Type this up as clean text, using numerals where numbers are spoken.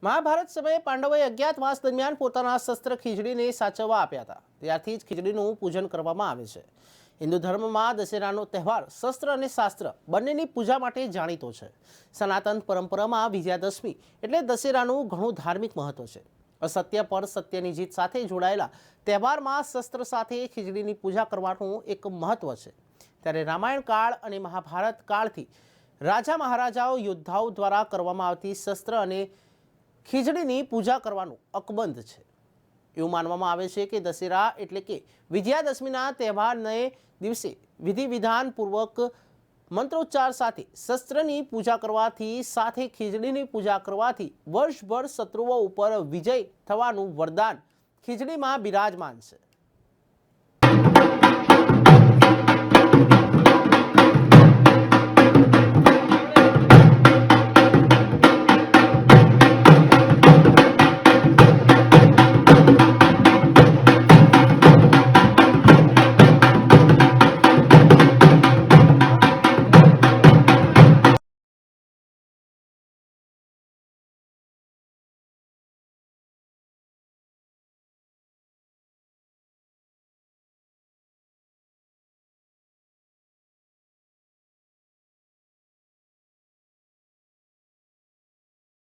મહાભારત સમયે પાંડવોએ અજ્ઞાતવાસ દરમિયાન પોતાના શસ્ત્ર ખીજડીને સાચવવા આપ્યા હતા. ત્યારથી જ ખીજડીનું પૂજન કરવામાં આવે છે. હિન્દુ ધર્મમાં દશેરાનો તહેવાર શસ્ત્ર અને શાસ્ત્ર બંનેની પૂજા માટે જાણીતો છે. સનાતન પરંપરામાં વિજયાદશમી એટલે દશેરાનું ઘણું ધાર્મિક મહત્વ છે. અસત્ય પર સત્યની જીત સાથે જોડાયેલા તહેવારમાં શસ્ત્ર સાથે ખીજડીની પૂજા કરવાનું એક મહત્વ છે. ત્યારે રામાયણ કાળ અને મહાભારત કાળથી રાજા મહારાજાઓ યોદ્ધાઓ દ્વારા કરવામાં આવતી શસ્ત્ર અને ખીજડીની પૂજા કરવાનું અકબંધ છે. એવું માનવામાં આવે છે કે દશેરા એટલે કે વિજયાદશમીના તહેવારને દિવસે વિધિ વિધાનપૂર્વક મંત્રોચ્ચાર સાથે શસ્ત્રની પૂજા કરવાથી સાથે ખીજડીની પૂજા કરવાથી વર્ષભર શત્રુઓ ઉપર વિજય થવાનું વરદાન ખીજડીમાં બિરાજમાન છે.